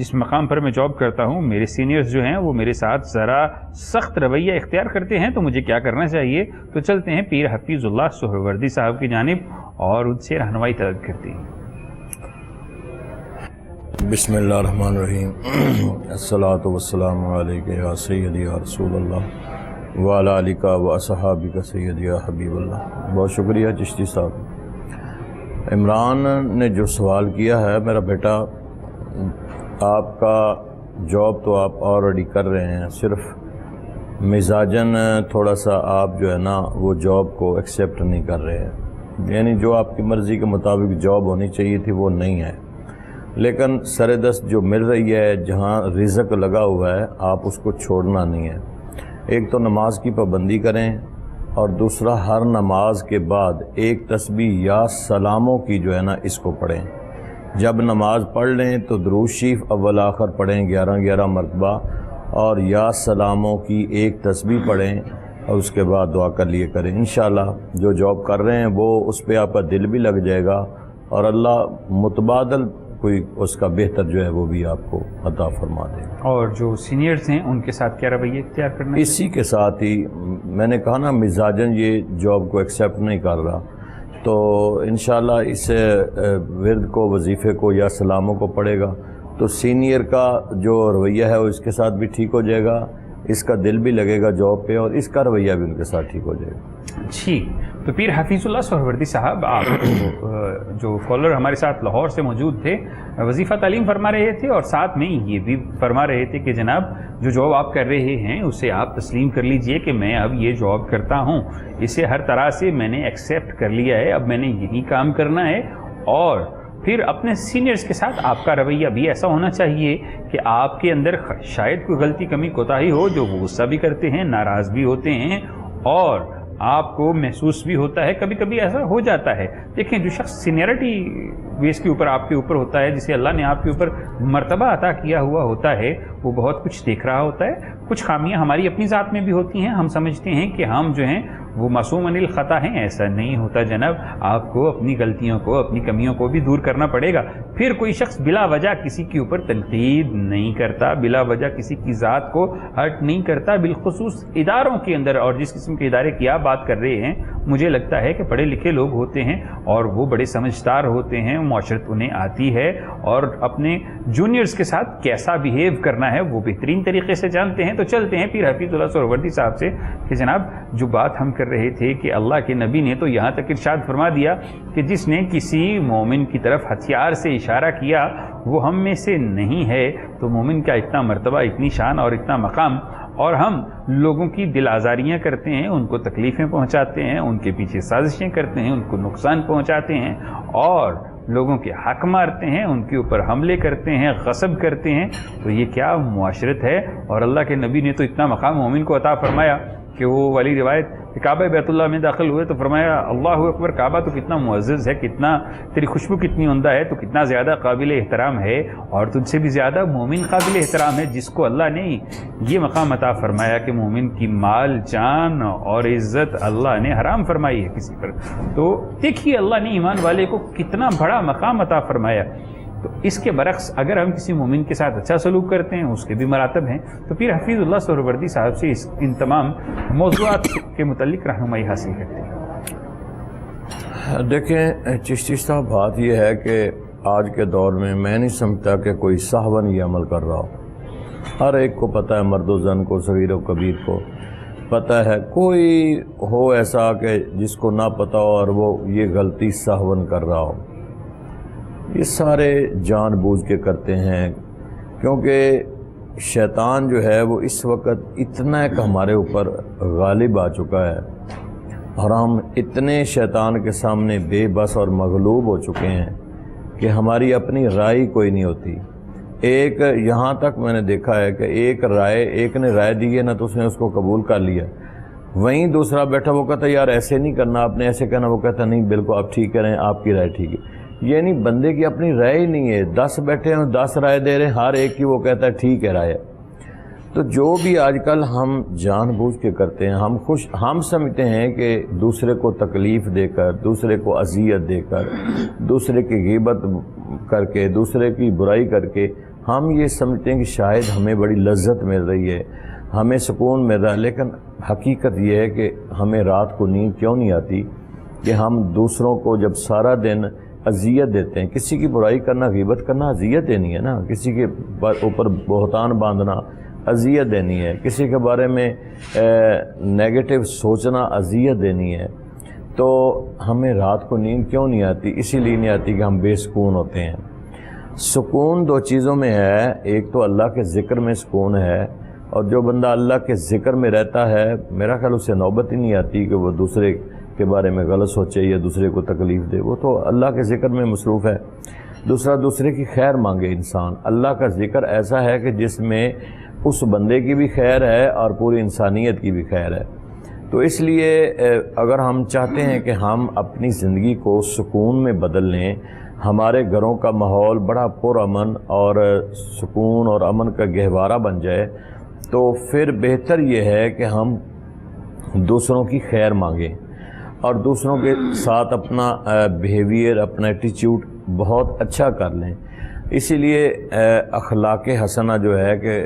جس مقام پر میں جاب کرتا ہوں میرے سینئرز جو ہیں وہ میرے ساتھ ذرا سخت رویہ اختیار کرتے ہیں تو مجھے کیا کرنا چاہیے؟ تو چلتے ہیں پیر حفیظ اللہ سہروردی صاحب کی جانب اور ان سے رہنمائی طلب کرتے ہیں۔ بسم اللہ الرحمن الرحیم۔ الصلاۃ والسلام علیک یا سیدی یا رسول اللہ وعلی آلک و اصحابک سیدی یا حبیب اللہ۔ بہت شکریہ چشتی صاحب۔ عمران نے جو سوال کیا ہے، میرا بیٹا آپ کا جاب تو آپ آلریڈی کر رہے ہیں، صرف مزاجن تھوڑا سا آپ جو ہے نا وہ جاب کو ایکسیپٹ نہیں کر رہے ہیں، یعنی جو آپ کی مرضی کے مطابق جاب ہونی چاہیے تھی وہ نہیں ہے، لیکن سر دست جو مل رہی ہے، جہاں رزق لگا ہوا ہے، آپ اس کو چھوڑنا نہیں ہے۔ ایک تو نماز کی پابندی کریں، اور دوسرا ہر نماز کے بعد ایک تسبیح یا سلاموں کی جو ہے نا اس کو پڑھیں۔ جب نماز پڑھ لیں تو درود شریف اول آخر پڑھیں 11 مرتبہ، اور یا سلاموں کی ایک تسبیح پڑھیں، اور اس کے بعد دعا کر لیے کریں۔ انشاءاللہ جو جاب کر رہے ہیں وہ اس پہ آپ کا دل بھی لگ جائے گا، اور اللہ متبادل کوئی اس کا بہتر جو ہے وہ بھی آپ کو عطا فرما دے۔ اور جو سینئرز ہیں ان کے ساتھ کیا رویہ اختیار کرنا ہے؟ اسی کے ساتھ ہی میں نے کہا نا مزاجن یہ جاب کو ایکسیپٹ نہیں کر رہا، تو انشاءاللہ اس ورد کو، وظیفے کو یا سلاموں کو پڑھے گا تو سینئر کا جو رویہ ہے وہ اس کے ساتھ بھی ٹھیک ہو جائے گا، اس کا دل بھی لگے گا جاب پہ، اور اس کا رویہ بھی ان کے ساتھ ٹھیک ہو جائے گا۔ جی، تو پیر حفیظ اللہ سہروردی صاحب، آپ جو کالر ہمارے ساتھ لاہور سے موجود تھے، وظیفہ تعلیم فرما رہے تھے، اور ساتھ میں یہ بھی فرما رہے تھے کہ جناب جو جاب آپ کر رہے ہیں اسے آپ تسلیم کر لیجئے کہ میں اب یہ جاب کرتا ہوں، اسے ہر طرح سے میں نے ایکسیپٹ کر لیا ہے، اب میں نے یہی کام کرنا ہے، اور پھر اپنے سینئرز کے ساتھ آپ کا رویہ بھی ایسا ہونا چاہیے کہ آپ کے اندر شاید کوئی غلطی کمی کوتاہی ہو جو وہ غصہ بھی کرتے ہیں، ناراض بھی ہوتے ہیں، اور آپ کو محسوس بھی ہوتا ہے، کبھی کبھی ایسا ہو جاتا ہے۔ دیکھیں، جو شخص سینئرٹی بیس کے اوپر آپ کے اوپر ہوتا ہے، جسے اللہ نے آپ کے اوپر مرتبہ عطا کیا ہوا ہوتا ہے، وہ بہت کچھ دیکھ رہا ہوتا ہے۔ کچھ خامیاں ہماری اپنی ذات میں بھی ہوتی ہیں، ہم سمجھتے ہیں کہ ہم جو ہیں وہ معصوم عن الخطا ہیں، ایسا نہیں ہوتا جناب۔ آپ کو اپنی غلطیوں کو، اپنی کمیوں کو بھی دور کرنا پڑے گا۔ پھر کوئی شخص بلا وجہ کسی کے اوپر تنقید نہیں کرتا، بلا وجہ کسی کی ذات کو ہرٹ نہیں کرتا، بالخصوص اداروں کے اندر، اور جس قسم کے ادارے کی آپ بات کر رہے ہیں، مجھے لگتا ہے کہ پڑھے لکھے لوگ ہوتے ہیں اور وہ بڑے سمجھدار ہوتے ہیں، معاشرت انہیں آتی ہے، اور اپنے جونیئرز کے ساتھ کیسا بیہیو کرنا ہے وہ بہترین طریقے سے جانتے ہیں۔ تو چلتے ہیں پیر حفیظ اللہ سہروردی صاحب سے کہ جناب جو بات ہم کر رہے تھے کہ اللہ کے نبی نے تو یہاں تک ارشاد فرما دیا کہ جس نے کسی مومن کی طرف ہتھیار سے اشارہ کیا وہ ہم میں سے نہیں ہے، تو مومن کا اتنا مرتبہ، اتنی شان اور اتنا مقام، اور ہم لوگوں کی دل آزاریاں کرتے ہیں، ان کو تکلیفیں پہنچاتے ہیں، ان کے پیچھے سازشیں کرتے ہیں، ان کو نقصان پہنچاتے ہیں، اور لوگوں کے حق مارتے ہیں، ان کے اوپر حملے کرتے ہیں، غصب کرتے ہیں، تو یہ کیا معاشرت ہے؟ اور اللہ کے نبی نے تو اتنا مقام مومن کو عطا فرمایا کہ وہ والی روایت کہ کعبہ بیت اللہ میں داخل ہوئے تو فرمایا اللہ اکبر، کعبہ تو کتنا معزز ہے، کتنا تیری خوشبو کتنی عمدہ ہے، تو کتنا زیادہ قابل احترام ہے، اور تجھ سے بھی زیادہ مومن قابل احترام ہے جس کو اللہ نے یہ مقام عطا فرمایا کہ مومن کی مال، جان اور عزت اللہ نے حرام فرمائی ہے کسی پر۔ تو دیکھیے اللہ نے ایمان والے کو کتنا بڑا مقام عطا فرمایا۔ تو اس کے برعکس اگر ہم کسی مومن کے ساتھ اچھا سلوک کرتے ہیں، اس کے بھی مراتب ہیں۔ تو پیر حفیظ اللہ سہروردی صاحب سے ان تمام موضوعات کے متعلق رہنمائی حاصل کرتے ہیں۔ دیکھیں چشتی صاحب، بات یہ ہے کہ آج کے دور میں نہیں سمجھتا کہ کوئی صاحبن یہ عمل کر رہا ہو۔ ہر ایک کو پتہ ہے، مرد و زن کو، صغیر و کبیر کو پتہ ہے، کوئی ہو ایسا کہ جس کو نہ پتہ ہو اور وہ یہ غلطی صاحبن کر رہا ہو۔ یہ سارے جان بوجھ کے کرتے ہیں، کیونکہ شیطان جو ہے وہ اس وقت اتنا ایک ہمارے اوپر غالب آ چکا ہے، اور ہم اتنے شیطان کے سامنے بے بس اور مغلوب ہو چکے ہیں کہ ہماری اپنی رائے کوئی نہیں ہوتی۔ ایک یہاں تک میں نے دیکھا ہے کہ ایک نے رائے دی ہے نا تو اس نے اس کو قبول کر لیا، وہیں دوسرا بیٹھا وہ کہتا ہے یار ایسے نہیں کرنا، آپ نے ایسے کہنا، وہ کہتا نہیں بالکل آپ ٹھیک کہہ رہے ہیں، آپ کی رائے ٹھیک ہے۔ یعنی بندے کی اپنی رائے ہی نہیں ہے، 10 بیٹھے ہیں 10 رائے دے رہے ہیں، ہر ایک کی وہ کہتا ہے ٹھیک ہے رائے۔ تو جو بھی آج کل ہم جان بوجھ کے کرتے ہیں، ہم سمجھتے ہیں کہ دوسرے کو تکلیف دے کر، دوسرے کو اذیت دے کر، دوسرے کی غیبت کر کے، دوسرے کی برائی کر کے ہم یہ سمجھتے ہیں کہ شاید ہمیں بڑی لذت مل رہی ہے، ہمیں سکون مل رہا ہے، لیکن حقیقت یہ ہے کہ ہمیں رات کو نیند کیوں نہیں آتی کہ ہم دوسروں کو جب سارا دن اذیت دیتے ہیں. کسی کی برائی کرنا، غیبت کرنا اذیت دینی ہے نا، کسی کے اوپر بہتان باندھنا اذیت دینی ہے، کسی کے بارے میں نیگیٹو سوچنا اذیت دینی ہے. تو ہمیں رات کو نیند کیوں نہیں آتی؟ اسی لیے نہیں آتی کہ ہم بے سکون ہوتے ہیں. سکون دو چیزوں میں ہے، ایک تو اللہ کے ذکر میں سکون ہے، اور جو بندہ اللہ کے ذکر میں رہتا ہے میرا خیال اسے نوبت ہی نہیں آتی کہ وہ دوسرے کے بارے میں غلط سوچے یا دوسرے کو تکلیف دے، وہ تو اللہ کے ذکر میں مصروف ہے. دوسرا، دوسرے کی خیر مانگے انسان. اللہ کا ذکر ایسا ہے کہ جس میں اس بندے کی بھی خیر ہے اور پوری انسانیت کی بھی خیر ہے. تو اس لیے اگر ہم چاہتے ہیں کہ ہم اپنی زندگی کو سکون میں بدل لیں، ہمارے گھروں کا ماحول بڑا پرامن اور سکون اور امن کا گہوارہ بن جائے، تو پھر بہتر یہ ہے کہ ہم دوسروں کی خیر مانگیں اور دوسروں کے ساتھ اپنا بیہیویئر، اپنا ایٹیچیوڈ بہت اچھا کر لیں. اسی لیے اخلاق حسنہ جو ہے کہ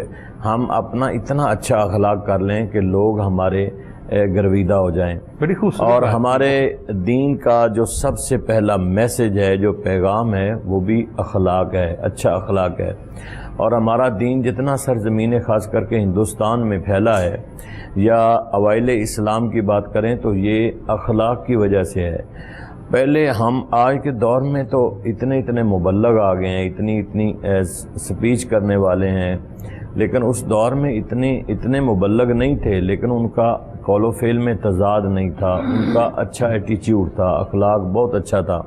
ہم اپنا اتنا اچھا اخلاق کر لیں کہ لوگ ہمارے گرویدہ ہو جائیں. بڑی خوبصورت اور ہمارے دین کا جو سب سے پہلا میسج ہے، جو پیغام ہے، وہ بھی اخلاق ہے، اچھا اخلاق ہے. اور ہمارا دین جتنا سرزمین خاص کر کے ہندوستان میں پھیلا ہے، یا اوائل اسلام کی بات کریں تو یہ اخلاق کی وجہ سے ہے. پہلے ہم آج کے دور میں تو اتنے مبلغ آ گئے ہیں، اتنی سپیچ کرنے والے ہیں، لیکن اس دور میں اتنے مبلغ نہیں تھے، لیکن ان کا قول و فعل میں تضاد نہیں تھا، ان کا اچھا ایٹیچیوڈ تھا، اخلاق بہت اچھا تھا.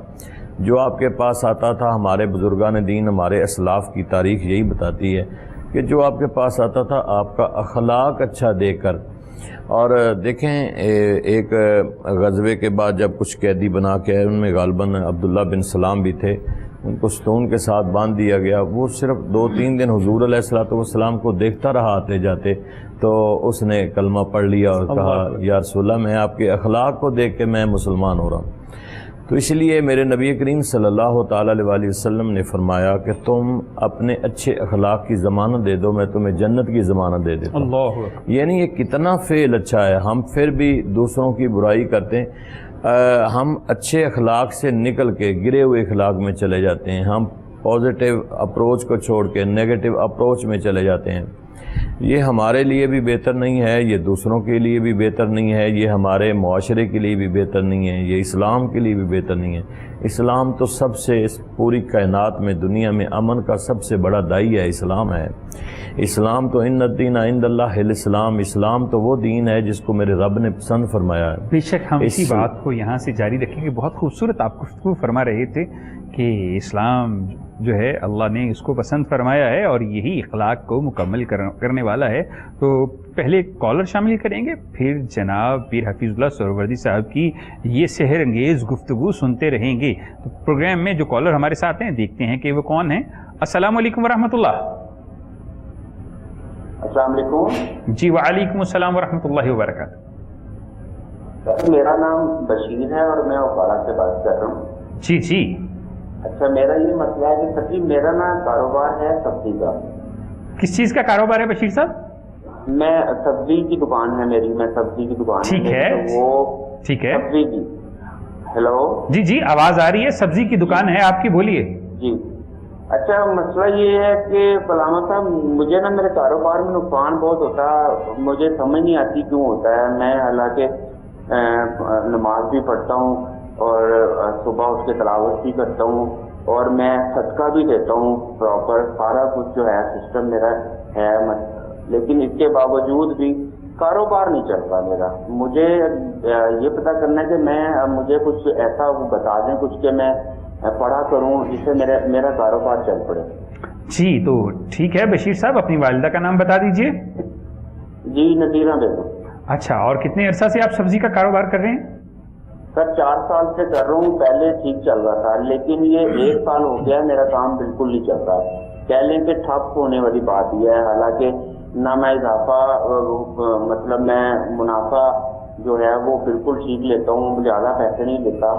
جو آپ کے پاس آتا تھا، ہمارے بزرگان دین، ہمارے اسلاف کی تاریخ یہی بتاتی ہے کہ جو آپ کے پاس آتا تھا آپ کا اخلاق اچھا دیکھ کر. اور دیکھیں ایک غزوے کے بعد جب کچھ قیدی بنا کے آئے، ان میں غالباً عبداللہ بن سلام بھی تھے، ان کو ستون کے ساتھ باندھ دیا گیا. وہ صرف 2-3 دن حضور علیہ الصلوۃ والسلام کو دیکھتا رہا آتے جاتے، تو اس نے کلمہ پڑھ لیا اور کہا یا رسول اللہ، میں آپ کے اخلاق کو دیکھ کے میں مسلمان ہو رہا ہوں. تو اس لیے میرے نبی کریم صلی اللہ تعالیٰ علیہ وسلم نے فرمایا کہ تم اپنے اچھے اخلاق کی ضمانت دے دو، میں تمہیں جنت کی ضمانت دے دیتا ہوں. اللہ، یعنی یہ کتنا فعل اچھا ہے. ہم پھر بھی دوسروں کی برائی کرتے ہیں، ہم اچھے اخلاق سے نکل کے گرے ہوئے اخلاق میں چلے جاتے ہیں، ہم پازیٹیو اپروچ کو چھوڑ کے نیگیٹو اپروچ میں چلے جاتے ہیں. یہ ہمارے لیے بھی بہتر نہیں ہے، یہ دوسروں کے لیے بھی بہتر نہیں ہے، یہ ہمارے معاشرے کے لیے بھی بہتر نہیں ہے، یہ اسلام کے لیے بھی بہتر نہیں ہے. اسلام تو سب سے، اس پوری کائنات میں، دنیا میں امن کا سب سے بڑا داعی ہے، اسلام ہے. اسلام تو ان الدین عند اللہ الاسلام، اسلام تو وہ دین ہے جس کو میرے رب نے پسند فرمایا ہے. بے شک ہم اسی بات کو یہاں سے جاری رکھیں گے. بہت خوبصورت آپ گفتگو فرما رہے تھے کہ اسلام جو ہے اللہ نے اس کو پسند فرمایا ہے اور یہی اخلاق کو مکمل کرنے والا ہے. تو پہلے کالر شامل کریں گے، پھر جناب پیر حفیظ اللہ سہروردی صاحب کی یہ سحر انگیز گفتگو سنتے رہیں گے. تو پروگرام میں جو کالر ہمارے ساتھ ہیں، دیکھتے ہیں کہ وہ کون ہیں. السلام علیکم ورحمۃ اللہ. السلام علیکم. جی وعلیکم السلام ورحمۃ اللہ وبرکاتہ. میرا نام بشیر ہے اور میں اوپارا سے بات کر رہا ہوں. جی جی. اچھا، میرا یہ مسئلہ ہے کہ سچی میرا نا کاروبار ہے سبزی کا. کس چیز کا کاروبار ہے بشیر صاحب؟ میں سبزی کی دکان ہے میری، میں سبزی کی دکان ٹھیک ہے، وہ ٹھیک ہے. سبزی کی. ہیلو جی جی آواز آ رہی ہے. سبزی کی دکان ہے آپ کی، بولیے. جی. اچھا، مسئلہ یہ ہے کہ فلانا صاحب مجھے نا میرے کاروبار میں نقصان بہت ہوتا ہے، مجھے سمجھ نہیں آتی کیوں ہوتا ہے. میں حالانکہ نماز بھی پڑھتا ہوں اور صبح اٹھ کے تلاوت بھی کرتا ہوں اور میں صدقہ بھی دیتا ہوں پراپر، سارا کچھ جو ہے سسٹم میرا ہے، لیکن اس کے باوجود بھی کاروبار نہیں چلتا میرا. مجھے یہ پتہ کرنا ہے کہ مجھے کچھ ایسا بتا دیں کچھ کہ میں پڑھا کروں جس سے میرا کاروبار چل پڑے. جی تو ٹھیک ہے بشیر صاحب، اپنی والدہ کا نام بتا دیجئے. جی نذیرہ بیگم. اچھا، اور کتنے عرصہ سے آپ سبزی کا کاروبار کر رہے ہیں؟ سر 4 سال سے کر رہا ہوں. پہلے ٹھیک چل رہا تھا، لیکن یہ 1 سال ہو گیا میرا کام بالکل نہیں چل رہا. کہہ لیں کہ ٹھپ ہونے والی بات یہ ہے. حالانکہ نہ میں اضافہ مطلب میں منافع جو ہے وہ بالکل ٹھیک لیتا ہوں، زیادہ پیسے نہیں لیتا،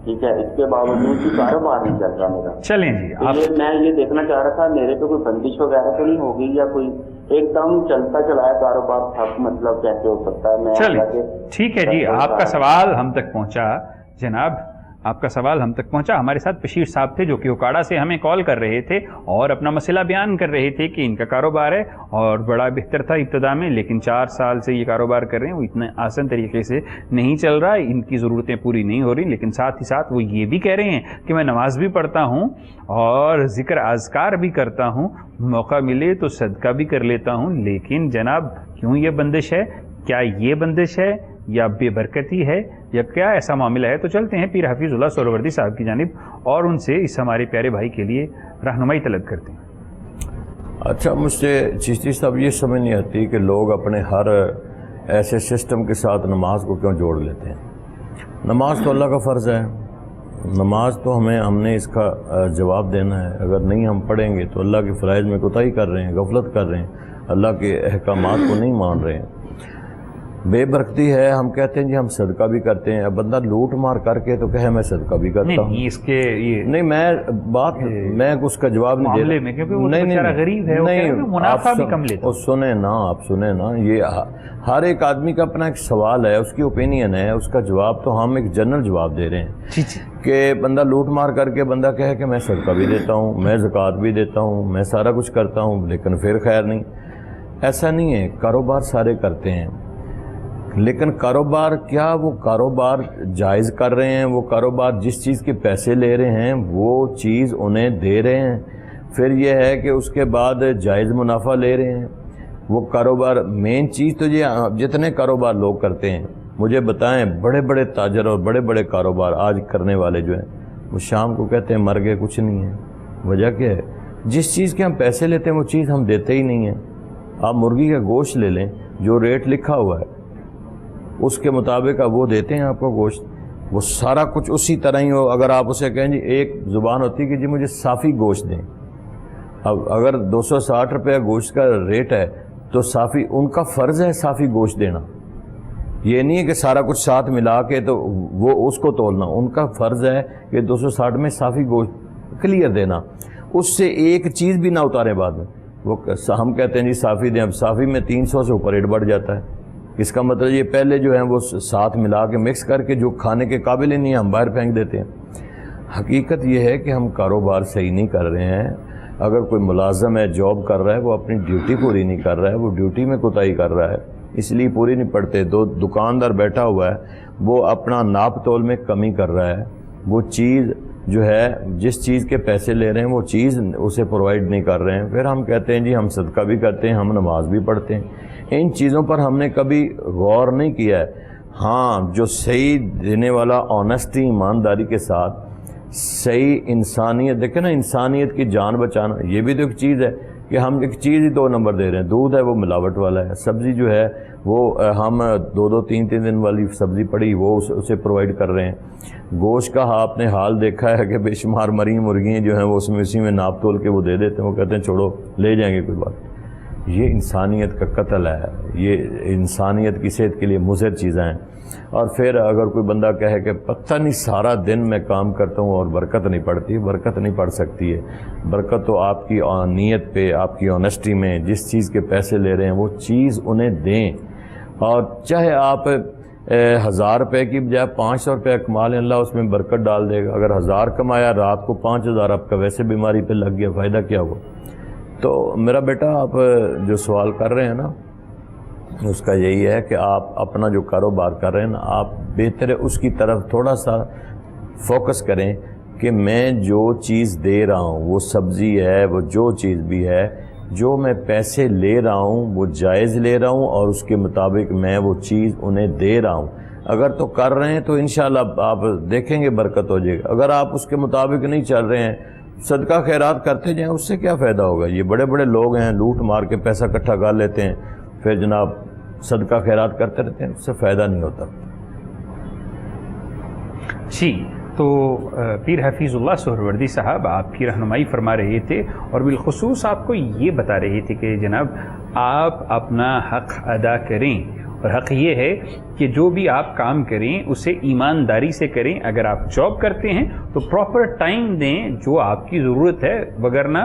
ٹھیک ہے، اس کے باوجود بھی کاروبار نہیں چل رہا میرا. چلیں جی تو میں یہ دیکھنا چاہ رہا تھا میرے پہ کوئی بندش وغیرہ تو نہیں ہوگی یا کوئی ایک دم چلتا چلایا کاروبار ٹھپ مطلب کیسے ہو سکتا ہے؟ میں چلیے ٹھیک ہے جی، آپ کا سوال ہم تک پہنچا جناب، آپ کا سوال ہم تک پہنچا. ہمارے ساتھ بشیر صاحب تھے جو کہ اوکاڑا سے ہمیں کال کر رہے تھے اور اپنا مسئلہ بیان کر رہے تھے کہ ان کا کاروبار ہے اور بڑا بہتر تھا ابتدا میں، لیکن 4 سال سے یہ کاروبار کر رہے ہیں، وہ اتنے آسان طریقے سے نہیں چل رہا، ان کی ضرورتیں پوری نہیں ہو رہی. لیکن ساتھ ہی ساتھ وہ یہ بھی کہہ رہے ہیں کہ میں نماز بھی پڑھتا ہوں اور ذکر اذکار بھی کرتا ہوں، موقع ملے تو صدقہ بھی کر لیتا ہوں. لیکن جناب کیوں یہ بندش ہے؟ کیا یہ بندش ہے یا بے برکتی ہے یا کیا ایسا معاملہ ہے؟ تو چلتے ہیں پیر حفیظ اللہ سہروردی صاحب کی جانب اور ان سے اس ہمارے پیارے بھائی کے لیے رہنمائی طلب کرتے ہیں. اچھا، مجھ سے چشتی صاحب یہ سمجھ نہیں آتی کہ لوگ اپنے ہر ایسے سسٹم کے ساتھ نماز کو کیوں جوڑ لیتے ہیں. نماز تو اللہ کا فرض ہے، نماز تو ہم نے اس کا جواب دینا ہے. اگر نہیں ہم پڑھیں گے تو اللہ کے فرائض میں کوتاہی کر رہے ہیں، غفلت کر رہے ہیں، اللہ کے احکامات کو نہیں مان رہے ہیں. بے برکتی ہے. ہم کہتے ہیں جی ہم صدقہ بھی کرتے ہیں. اب بندہ لوٹ مار کر کے تو کہے میں صدقہ بھی کرتا ہوں. اس کے نہیں، میں اس کا جواب نہیں دے رہا. نہیں غریب ہے، منافع بھی کم لیتا. سنیں نا، آپ سنیں نا، یہ ہر ایک آدمی کا اپنا ایک سوال ہے، اس کی اوپینین ہے، اس کا جواب تو ہم ایک جنرل جواب دے رہے ہیں کہ بندہ لوٹ مار کر کے بندہ کہے کہ میں صدقہ بھی دیتا ہوں، میں زکوٰۃ بھی دیتا ہوں، میں سارا کچھ کرتا ہوں، لیکن پھر خیر نہیں. ایسا نہیں ہے. کاروبار سارے کرتے ہیں، لیکن کاروبار کیا وہ کاروبار جائز کر رہے ہیں؟ وہ کاروبار جس چیز کے پیسے لے رہے ہیں وہ چیز انہیں دے رہے ہیں؟ پھر یہ ہے کہ اس کے بعد جائز منافع لے رہے ہیں. وہ کاروبار مین چیز تو یہ جتنے کاروبار لوگ کرتے ہیں مجھے بتائیں، بڑے بڑے تاجر اور بڑے بڑے کاروبار آج کرنے والے جو ہیں وہ شام کو کہتے ہیں مر گئے، کچھ نہیں ہے. وجہ کیا ہے؟ جس چیز کے ہم پیسے لیتے ہیں وہ چیز ہم دیتے ہی نہیں ہیں. آپ مرغی کا گوشت لے لیں، جو ریٹ لکھا ہوا ہے اس کے مطابق اب وہ دیتے ہیں آپ کو گوشت، وہ سارا کچھ اسی طرح ہی ہو. اگر آپ اسے کہیں جی ایک زبان ہوتی ہے کہ جی مجھے صافی گوشت دیں، اب اگر 260 روپے گوشت کا ریٹ ہے تو صافی ان کا فرض ہے صافی گوشت دینا. یہ نہیں ہے کہ سارا کچھ ساتھ ملا کے تو وہ اس کو تولنا، ان کا فرض ہے کہ 260 میں صافی گوشت کلیئر دینا، اس سے ایک چیز بھی نہ اتارے بعد میں. وہ ہم کہتے ہیں جی صافی دیں، اب صافی میں 300 سے اوپر ریٹ بڑھ جاتا ہے. اس کا مطلب یہ پہلے جو ہیں وہ ساتھ ملا کے مکس کر کے جو کھانے کے قابل ہی نہیں ہیں ہم باہر پھینک دیتے ہیں. حقیقت یہ ہے کہ ہم کاروبار صحیح نہیں کر رہے ہیں. اگر کوئی ملازم ہے، جاب کر رہا ہے، وہ اپنی ڈیوٹی پوری نہیں کر رہا ہے، وہ ڈیوٹی میں کوتاہی کر رہا ہے، اس لیے پوری نہیں پڑتے. دکاندار بیٹھا ہوا ہے، وہ اپنا ناپ تول میں کمی کر رہا ہے، وہ چیز جو ہے جس چیز کے پیسے لے رہے ہیں وہ چیز اسے پرووائڈ نہیں کر رہے ہیں. پھر ہم کہتے ہیں جی ہم صدقہ بھی کرتے ہیں، ہم نماز بھی پڑھتے ہیں. ان چیزوں پر ہم نے کبھی غور نہیں کیا ہے. ہاں، جو صحیح دینے والا آنیسٹی، ایمانداری کے ساتھ صحیح انسانیت، دیکھیں نا انسانیت کی جان بچانا، یہ بھی تو ایک چیز ہے کہ ہم ایک چیز ہی 2 نمبر دے رہے ہیں. دودھ ہے وہ ملاوٹ والا ہے، سبزی جو ہے وہ ہم 2 3 دن والی سبزی پڑی وہ اسے پرووائڈ کر رہے ہیں. گوشت کا آپ نے حال دیکھا ہے کہ بے شمار مری مرغیاں جو ہیں وہ اس میں اسی میں ناپ تول کے وہ دے دیتے ہیں، وہ کہتے ہیں چھوڑو لے جائیں گے کوئی بات. یہ انسانیت کا قتل ہے، یہ انسانیت کی صحت کے لیے مضر چیزیں ہیں. اور پھر اگر کوئی بندہ کہے کہ پتہ نہیں سارا دن میں کام کرتا ہوں اور برکت نہیں پڑتی، برکت نہیں پڑ سکتی ہے. برکت تو آپ کی نیت پہ، آپ کی آنیسٹی میں، جس چیز کے پیسے لے رہے ہیں وہ چیز انہیں دیں. اور چاہے آپ 1000 روپے کی بجائے 500 روپے کما لیں، اللہ اس میں برکت ڈال دے گا. اگر 1000 کمایا، رات کو 5000 آپ کا ویسے بیماری پہ لگ گیا، فائدہ کیا ہوا؟ تو میرا بیٹا آپ جو سوال کر رہے ہیں نا، اس کا یہی ہے کہ آپ اپنا جو کاروبار کر رہے ہیں نا، آپ بہتر ہے اس کی طرف تھوڑا سا فوکس کریں کہ میں جو چیز دے رہا ہوں، وہ سبزی ہے، وہ جو چیز بھی ہے، جو میں پیسے لے رہا ہوں وہ جائز لے رہا ہوں اور اس کے مطابق میں وہ چیز انہیں دے رہا ہوں. اگر تو کر رہے ہیں تو انشاءاللہ آپ دیکھیں گے برکت ہو جائے گا. اگر آپ اس کے مطابق نہیں چل رہے ہیں، صدقہ خیرات کرتے جائیں، اس سے کیا فائدہ ہوگا؟ یہ بڑے بڑے لوگ ہیں، لوٹ مار کے پیسہ اکٹھا کر لیتے ہیں، پھر جناب صدقہ خیرات کرتے رہتے ہیں، اس سے فائدہ نہیں ہوتا. جی، تو پیر حفیظ اللہ سہروردی صاحب آپ کی رہنمائی فرما رہے تھے اور بالخصوص آپ کو یہ بتا رہے تھے کہ جناب آپ اپنا حق ادا کریں اور حق یہ ہے کہ جو بھی آپ کام کریں اسے ایمانداری سے کریں. اگر آپ جاب کرتے ہیں تو پراپر ٹائم دیں جو آپ کی ضرورت ہے، وگرنہ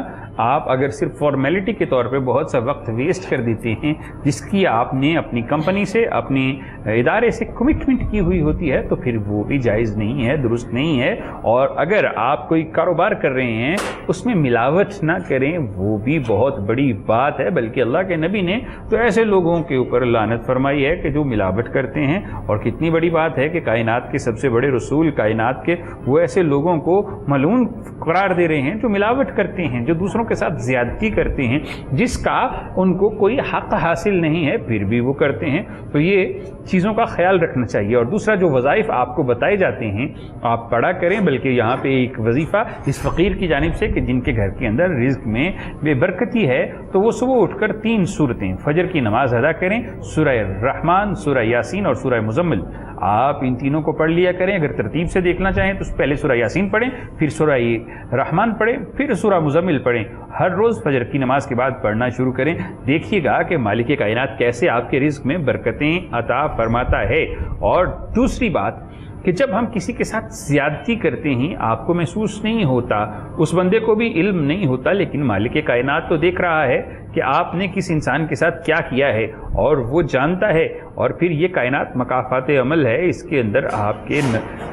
آپ اگر صرف فارمیلٹی کے طور پہ بہت سا وقت ویسٹ کر دیتے ہیں جس کی آپ نے اپنی کمپنی سے، اپنے ادارے سے کمٹمنٹ کی ہوئی ہوتی ہے، تو پھر وہ بھی جائز نہیں ہے، درست نہیں ہے. اور اگر آپ کوئی کاروبار کر رہے ہیں اس میں ملاوٹ نہ کریں، وہ بھی بہت بڑی بات ہے. بلکہ اللہ کے نبی نے تو ایسے لوگوں کے اوپر لعنت فرمائی ہے کہ جو ملاوٹ کرتے ہیں. اور کتنی بڑی بات ہے کہ کائنات کے سب سے بڑے رسول کائنات کے وہ ایسے لوگوں کو ملعون قرار دے رہے ہیں جو ملاوٹ کرتے ہیں، جو دوسروں کے ساتھ زیادتی کرتے ہیں، جس کا ان کو کوئی حق حاصل نہیں ہے پھر بھی وہ کرتے ہیں. تو یہ چیزوں کا خیال رکھنا چاہیے. اور دوسرا جو وظائف آپ کو بتائے جاتے ہیں آپ پڑھا کریں. بلکہ یہاں پہ ایک وظیفہ اس فقیر کی جانب سے کہ جن کے گھر کے اندر رزق میں بے برکتی ہے تو وہ صبح اٹھ کر 3 سورتیں فجر کی نماز ادا کریں، سورہ رحمان، سورہ یاسین اور سورہ مزمل. آپ ان تینوں کو پڑھ لیا کریں. اگر ترتیب سے دیکھنا چاہیں تو پہلے سورہ یاسین پڑھیں، پھر سورہ رحمان پڑھیں، پھر سورہ مزمل پڑھیں. ہر روز فجر کی نماز کے بعد پڑھنا شروع کریں. دیکھیے گا کہ مالک کائنات کیسے آپ کے رزق میں برکتیں عطا فرماتا ہے. اور دوسری بات کہ جب ہم کسی کے ساتھ زیادتی کرتے ہیں آپ کو محسوس نہیں ہوتا، اس بندے کو بھی علم نہیں ہوتا، لیکن مالک کائنات تو دیکھ رہا ہے کہ آپ نے کس انسان کے ساتھ کیا کیا ہے اور وہ جانتا ہے. اور پھر یہ کائنات مکافات عمل ہے، اس کے اندر آپ کے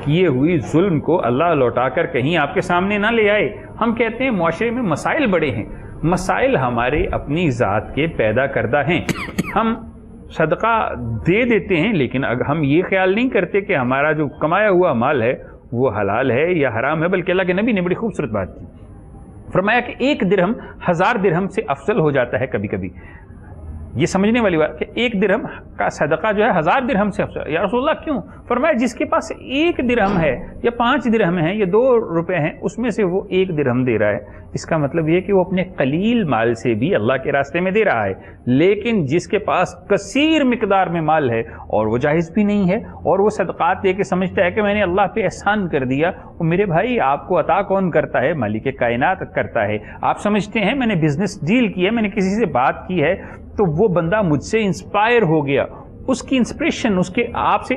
کیے ہوئی ظلم کو اللہ لوٹا کر کہیں آپ کے سامنے نہ لے آئے. ہم کہتے ہیں معاشرے میں مسائل بڑے ہیں، مسائل ہمارے اپنی ذات کے پیدا کردہ ہیں. ہم صدقہ دے دیتے ہیں لیکن اگر ہم یہ خیال نہیں کرتے کہ ہمارا جو کمایا ہوا مال ہے وہ حلال ہے یا حرام ہے. بلکہ اللہ کے نبی نے بڑی خوبصورت بات کی، فرمایا کہ 1 درہم 1000 درہم سے افضل ہو جاتا ہے. کبھی کبھی یہ سمجھنے والی بات کہ 1 درہم کا صدقہ جو ہے 1000 درہم سے افضل. یا رسول اللہ کیوں؟ فرمایا جس کے پاس 1 درہم ہے یا 5 درہم ہے یا 2 روپے ہیں اس میں سے وہ 1 درہم دے رہا ہے، اس کا مطلب یہ کہ وہ اپنے قلیل مال سے بھی اللہ کے راستے میں دے رہا ہے. لیکن جس کے پاس کثیر مقدار میں مال ہے اور وہ جائز بھی نہیں ہے اور وہ صدقات دے کے سمجھتا ہے کہ میں نے اللہ پہ احسان کر دیا، وہ میرے بھائی آپ کو عطا کون کرتا ہے؟ مالک کائنات کرتا ہے. آپ سمجھتے ہیں میں نے بزنس ڈیل کی ہے، میں نے کسی سے بات کی ہے تو وہ بندہ مجھ سے انسپائر ہو گیا، اس کی انسپریشن، اس کے آپ سے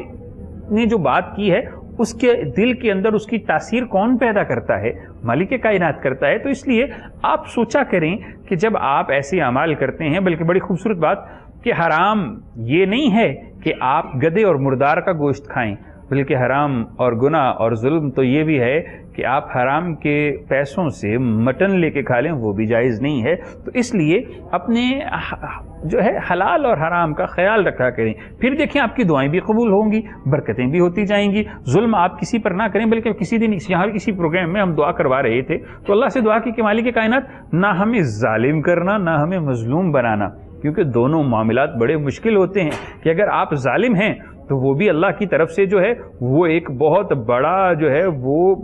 نے جو بات کی ہے اس کے دل کے اندر اس کی تاثیر کون پیدا کرتا ہے؟ مالک کائنات کرتا ہے. تو اس لیے آپ سوچا کریں کہ جب آپ ایسے اعمال کرتے ہیں، بلکہ بڑی خوبصورت بات کہ حرام یہ نہیں ہے کہ آپ گدھے اور مردار کا گوشت کھائیں، بلکہ حرام اور گناہ اور ظلم تو یہ بھی ہے کہ آپ حرام کے پیسوں سے مٹن لے کے کھا لیں، وہ بھی جائز نہیں ہے. تو اس لیے اپنے جو ہے حلال اور حرام کا خیال رکھا کریں. پھر دیکھیں آپ کی دعائیں بھی قبول ہوں گی، برکتیں بھی ہوتی جائیں گی. ظلم آپ کسی پر نہ کریں. بلکہ کسی دن یہاں کسی پروگرام میں ہم دعا کروا رہے تھے تو اللہ سے دعا کی کہ مالک کائنات نہ ہمیں ظالم کرنا نہ ہمیں مظلوم بنانا، کیونکہ دونوں معاملات بڑے مشکل ہوتے ہیں. کہ اگر آپ ظالم ہیں تو وہ بھی اللہ کی طرف سے جو ہے وہ ایک بہت بڑا جو ہے وہ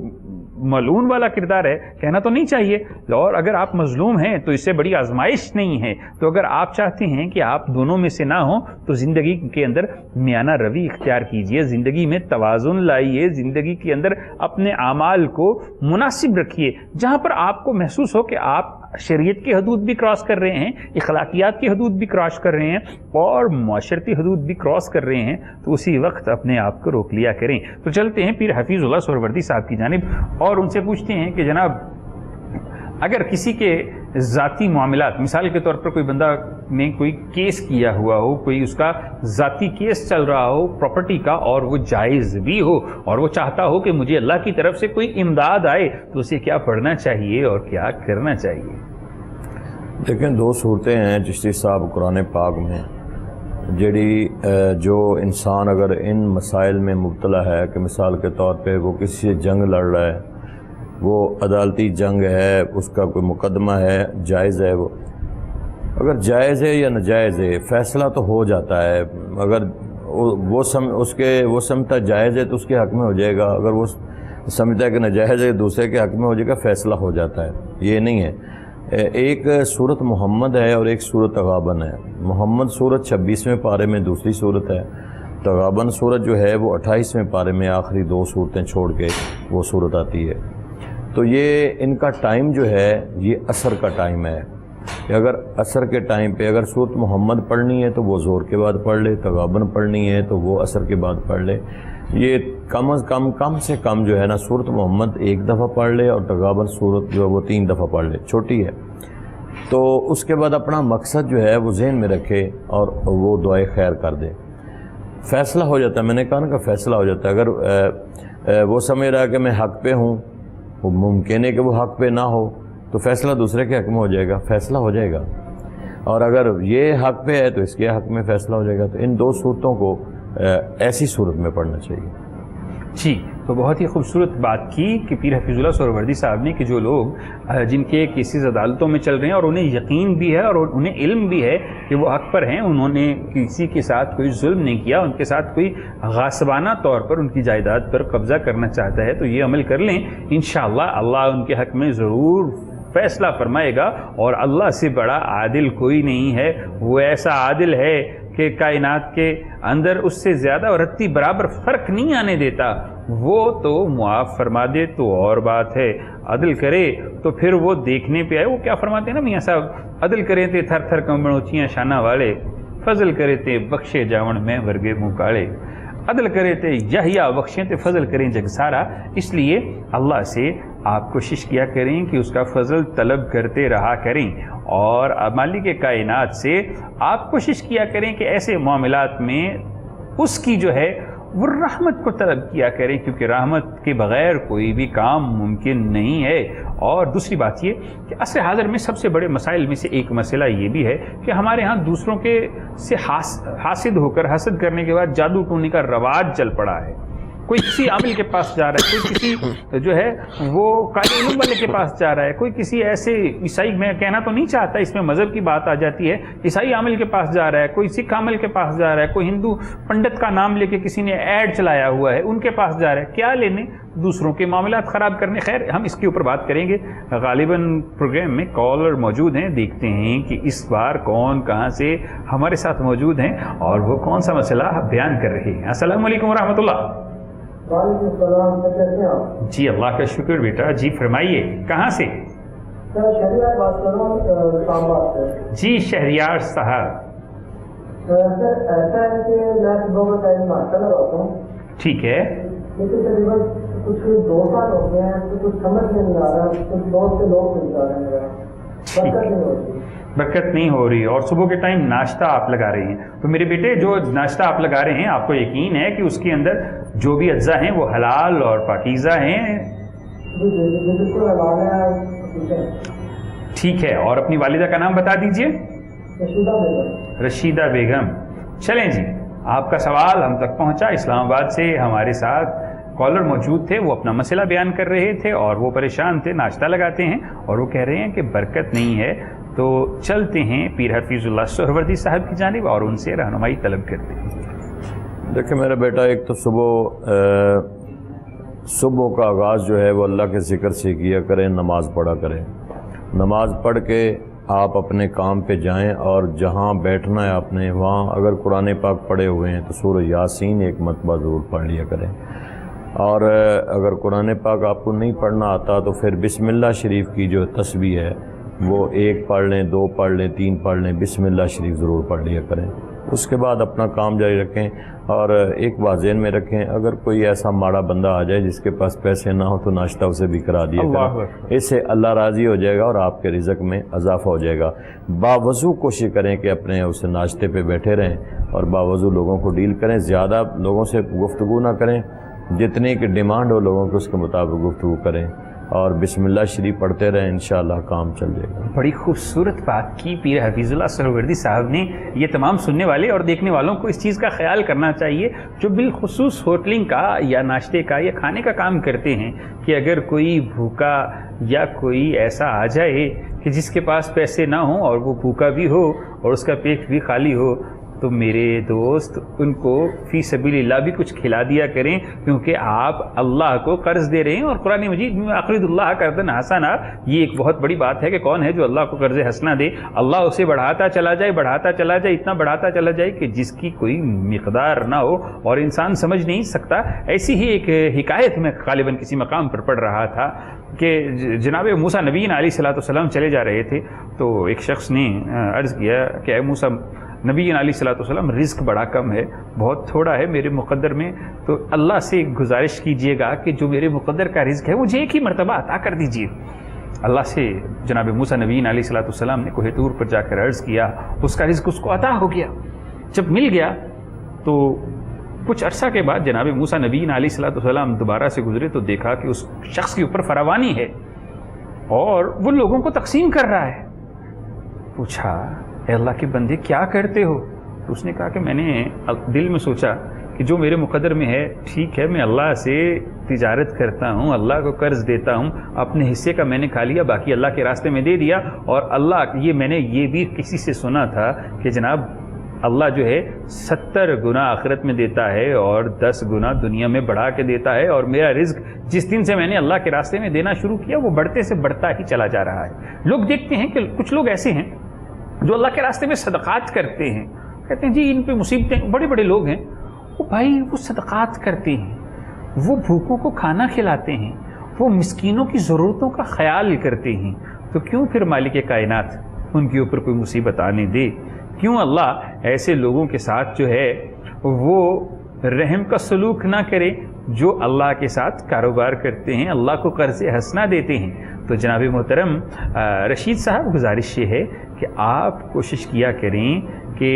ملعون والا کردار ہے، کہنا تو نہیں چاہیے. اور اگر آپ مظلوم ہیں تو اس سے بڑی آزمائش نہیں ہے. تو اگر آپ چاہتے ہیں کہ آپ دونوں میں سے نہ ہوں تو زندگی کے اندر میانہ روی اختیار کیجئے، زندگی میں توازن لائیے، زندگی کے اندر اپنے اعمال کو مناسب رکھیے. جہاں پر آپ کو محسوس ہو کہ آپ شریعت کی حدود بھی کراس کر رہے ہیں، اخلاقیات کی حدود بھی کراس کر رہے ہیں اور معاشرتی حدود بھی کراس کر رہے ہیں، تو اسی وقت اپنے آپ کو روک لیا کریں. تو چلتے ہیں پھر حفیظ اللہ سہروردی صاحب کی جانب اور ان سے پوچھتے ہیں کہ جناب اگر کسی کے ذاتی معاملات، مثال کے طور پر کوئی بندہ نے کوئی کیس کیا ہوا ہو، کوئی اس کا ذاتی کیس چل رہا ہو پراپرٹی کا اور وہ جائز بھی ہو اور وہ چاہتا ہو کہ مجھے اللہ کی طرف سے کوئی امداد آئے، تو اسے کیا پڑھنا چاہیے اور کیا کرنا چاہیے؟ دیکھیں 2 صورتیں ہیں چشتی صاحب قرآن پاک میں جڑی جو انسان اگر ان مسائل میں مبتلا ہے کہ مثال کے طور پہ وہ کسی سے جنگ لڑ رہا ہے، وہ عدالتی جنگ ہے، اس کا کوئی مقدمہ ہے، جائز ہے، وہ اگر جائز ہے یا ناجائز ہے فیصلہ تو ہو جاتا ہے. اگر وہ سمجھتا جائز ہے تو اس کے حق میں ہو جائے گا، اگر وہ سمجھتا ہے کہ ناجائز ہے دوسرے کے حق میں ہو جائے گا، فیصلہ ہو جاتا ہے. یہ نہیں ہے. ایک صورت محمد ہے اور ایک صورت تغابن ہے. محمد صورت 26ویں پارے میں دوسری صورت ہے، تغابن صورت جو ہے وہ 28ویں پارے میں آخری 2 صورتیں چھوڑ کے وہ صورت آتی ہے. تو یہ ان کا ٹائم جو ہے یہ عصر کا ٹائم ہے. کہ اگر عصر کے ٹائم پہ اگر سورت محمد پڑھنی ہے تو وہ ظہر کے بعد پڑھ لے، تغابن پڑھنی ہے تو وہ عصر کے بعد پڑھ لے. یہ کم سے کم جو ہے نا سورت محمد ایک دفعہ پڑھ لے اور تغابن سورت جو ہے وہ 3 دفعہ پڑھ لے، چھوٹی ہے. تو اس کے بعد اپنا مقصد جو ہے وہ ذہن میں رکھے اور وہ دعائے خیر کر دے. فیصلہ ہو جاتا ہے، میں نے کہا نا کہ فیصلہ ہو جاتا ہے. اگر وہ سمجھ رہا ہے کہ میں حق پہ ہوں، وہ ممکن ہے کہ وہ حق پہ نہ ہو، تو فیصلہ دوسرے کے حق میں ہو جائے گا، فیصلہ ہو جائے گا. اور اگر یہ حق پہ ہے تو اس کے حق میں فیصلہ ہو جائے گا. تو ان 2 صورتوں کو ایسی صورت میں پڑھنا چاہیے. جی، تو بہت ہی خوبصورت بات کی کہ پیر حفیظ اللہ سہروردی صاحب نے کہ جو لوگ جن کے کیسز عدالتوں میں چل رہے ہیں اور انہیں یقین بھی ہے اور انہیں علم بھی ہے کہ وہ حق پر ہیں، انہوں نے کسی کے ساتھ کوئی ظلم نہیں کیا، ان کے ساتھ کوئی غاصبانہ طور پر ان کی جائیداد پر قبضہ کرنا چاہتا ہے، تو یہ عمل کر لیں. انشاءاللہ اللہ ان کے حق میں ضرور فیصلہ فرمائے گا. اور اللہ سے بڑا عادل کوئی نہیں ہے. وہ ایسا عادل ہے کہ کائنات کے اندر اس سے زیادہ اور رتی برابر فرق نہیں آنے دیتا. وہ تو معاف فرما دے تو اور بات ہے، عدل کرے تو پھر وہ دیکھنے پہ آئے. وہ کیا فرماتے ہیں نا میاں صاحب، عدل کرے تے تھر تھر کمبڑ اونچیاں شانہ والے، فضل کرے تے بخشے جاون میں ورگے منہ کاڑے. عدل کرے تے یحییٰ بخشیں تے فضل کریں جگ سارا. اس لیے اللہ سے آپ کوشش کیا کریں کہ اس کا فضل طلب کرتے رہا کریں، اور مالک کائنات سے آپ کوشش کیا کریں کہ ایسے معاملات میں اس کی جو ہے وہ رحمت کو طلب کیا کریں، کیونکہ رحمت کے بغیر کوئی بھی کام ممکن نہیں ہے. اور دوسری بات یہ کہ عصر حاضر میں سب سے بڑے مسائل میں سے ایک مسئلہ یہ بھی ہے کہ ہمارے ہاں دوسروں کے سے حاسد ہو کر حسد کرنے کے بعد جادو ٹونے کا رواج چل پڑا ہے. کوئی کسی عامل کے پاس جا رہا ہے، کوئی کسی جو ہے وہ قائل علم والے کے پاس جا رہا ہے، کوئی کسی ایسے عیسائی، میں کہنا تو نہیں چاہتا، اس میں مذہب کی بات آ جاتی ہے، عیسائی عامل کے پاس جا رہا ہے، کوئی سکھ عامل کے پاس جا رہا ہے، کوئی ہندو پنڈت کا نام لے کے کسی نے ایڈ چلایا ہوا ہے ان کے پاس جا رہا ہے. کیا لینے دوسروں کے معاملات خراب کرنے. خیر ہم اس کے اوپر بات کریں گے. غالباً پروگرام میں کالر موجود ہیں، دیکھتے ہیں کہ اس بار کون کہاں سے ہمارے ساتھ موجود ہیں اور وہ کون سا مسئلہ بیان کر رہے ہیں. السلام علیکم ورحمۃ اللہ. وعلیکم السلام. کیسے ہیں آپ؟ جی اللہ کا شکر بیٹا. جی فرمائیے کہاں سے؟ شہریار بات کر رہا ہوں اسلام آباد سے. جی شہریار صاحب. سر ایسا ہے کہ میں صبح کا ٹائم ناشتہ لگاتا ہوں، ٹھیک ہے، لیکن تقریباً کچھ 2 سال ہو گئے ہیں تو کچھ سمجھ نہیں آ رہا، کچھ بہت سے لوگ نہیں جا رہے ہیں، برکت نہیں ہوتی. برکت نہیں ہو رہی اور صبح کے ٹائم ناشتہ آپ لگا رہے ہیں. تو میرے بیٹے جو ناشتہ آپ لگا رہے ہیں آپ کو یقین ہے کہ اس کے اندر جو بھی اجزاء ہیں وہ حلال اور پاکیزہ ہیں؟ جی بالکل حلال ہے. ٹھیک ہے، اور اپنی والدہ کا نام بتا دیجئے. رشیدہ بیگم. رشیدہ بیگم. چلیں جی، آپ کا سوال ہم تک پہنچا. اسلام آباد سے ہمارے ساتھ کالر موجود تھے، وہ اپنا مسئلہ بیان کر رہے تھے اور وہ پریشان تھے. ناشتہ لگاتے ہیں اور وہ کہہ رہے ہیں کہ برکت نہیں ہے. تو چلتے ہیں پیر حفیظ اللہ سہروردی صاحب کی جانب اور ان سے رہنمائی طلب کرتے ہیں. دیکھیں میرا بیٹا، ایک تو صبح کا آغاز جو ہے وہ اللہ کے ذکر سے کیا کریں، نماز پڑھا کریں. نماز پڑھ کے آپ اپنے کام پہ جائیں اور جہاں بیٹھنا ہے آپ نے وہاں اگر قرآن پاک پڑھے ہوئے ہیں تو سورہ یاسین ایک مرتبہ ضرور پڑھ لیا کریں. اور اگر قرآن پاک آپ کو نہیں پڑھنا آتا تو پھر بسم اللہ شریف کی جو تسبیح ہے وہ 1 پڑھ لیں، 2 پڑھ لیں، 3 پڑھ لیں، بسم اللہ شریف ضرور پڑھ لیا کریں. اس کے بعد اپنا کام جاری رکھیں. اور ایک بات ذہن میں رکھیں، اگر کوئی ایسا ماڑا بندہ آ جائے جس کے پاس پیسے نہ ہو تو ناشتہ اسے بھی کرا دیا کریں. اس سے اللہ راضی ہو جائے گا اور آپ کے رزق میں اضافہ ہو جائے گا. باوضو کوشش کریں کہ اپنے اسے ناشتے پہ بیٹھے رہیں اور باوضو لوگوں کو ڈیل کریں. زیادہ لوگوں سے گفتگو نہ کریں، جتنے کی ڈیمانڈ ہو لوگوں کو اس کے مطابق گفتگو کریں اور بسم اللہ شریف پڑھتے رہیں، انشاءاللہ کام چل جائے گا. بڑی خوبصورت بات کی پیر حفیظ اللہ سہروردی صاحب نے. یہ تمام سننے والے اور دیکھنے والوں کو اس چیز کا خیال کرنا چاہیے جو بالخصوص ہوٹلنگ کا یا ناشتے کا یا کھانے کا کام کرتے ہیں کہ اگر کوئی بھوکا یا کوئی ایسا آ جائے کہ جس کے پاس پیسے نہ ہوں اور وہ بھوکا بھی ہو اور اس کا پیٹ بھی خالی ہو تو میرے دوست ان کو فی سبیل اللہ بھی کچھ کھلا دیا کریں، کیونکہ آپ اللہ کو قرض دے رہے ہیں، اور قرآن مجید میں اقرض اللہ قرضا حسنا، یہ ایک بہت بڑی بات ہے کہ کون ہے جو اللہ کو قرض حسنا دے، اللہ اسے بڑھاتا چلا جائے اتنا بڑھاتا چلا جائے کہ جس کی کوئی مقدار نہ ہو اور انسان سمجھ نہیں سکتا۔ ایسی ہی ایک حکایت میں غالباً کسی مقام پر پڑھ رہا تھا کہ جناب موسیٰ نبی علیہ الصلوۃ والسلام چلے جا رہے تھے، تو ایک شخص نے عرض کیا کہ اے موسیٰ، نبی علیہ الصلوۃ والسلام رزق بڑا کم ہے، بہت تھوڑا ہے میرے مقدر میں، تو اللہ سے گزارش کیجئے گا کہ جو میرے مقدر کا رزق ہے مجھے ایک ہی مرتبہ عطا کر دیجئے۔ اللہ سے جناب موسیٰ نبی علیہ الصلوۃ والسلام نے کوہ طور پر جا کر عرض کیا، اس کا رزق اس کو عطا ہو گیا۔ جب مل گیا تو کچھ عرصہ کے بعد جناب موسیٰ نبی علیہ الصلوۃ والسلام دوبارہ سے گزرے تو دیکھا کہ اس شخص کے اوپر فراوانی ہے اور وہ لوگوں کو تقسیم کر رہا ہے۔ پوچھا، اے اللہ کے بندے کیا کرتے ہو؟ تو اس نے کہا کہ میں نے دل میں سوچا کہ جو میرے مقدر میں ہے ٹھیک ہے، میں اللہ سے تجارت کرتا ہوں، اللہ کو قرض دیتا ہوں، اپنے حصے کا میں نے کھا لیا، باقی اللہ کے راستے میں دے دیا، اور اللہ یہ میں نے یہ بھی کسی سے سنا تھا کہ جناب اللہ جو ہے 70 گنا آخرت میں دیتا ہے اور 10 گنا دنیا میں بڑھا کے دیتا ہے، اور میرا رزق جس دن سے میں نے اللہ کے راستے میں دینا شروع کیا وہ بڑھتے سے بڑھتا ہی چلا جا رہا ہے۔ لوگ دیکھتے ہیں کہ کچھ لوگ ایسے ہیں جو اللہ کے راستے میں صدقات کرتے ہیں، کہتے ہیں جی ان پہ مصیبتیں، بڑے بڑے لوگ ہیں وہ بھائی وہ صدقات کرتے ہیں، وہ بھوکوں کو کھانا کھلاتے ہیں، وہ مسکینوں کی ضرورتوں کا خیال کرتے ہیں، تو کیوں پھر مالک کائنات ان کے اوپر کوئی مصیبت آنے دے؟ کیوں اللہ ایسے لوگوں کے ساتھ جو ہے وہ رحم کا سلوک نہ کرے جو اللہ کے ساتھ کاروبار کرتے ہیں، اللہ کو قرض حسنہ دیتے ہیں؟ تو جناب محترم رشید صاحب، گزارش یہ ہے کہ آپ کوشش کیا کریں کہ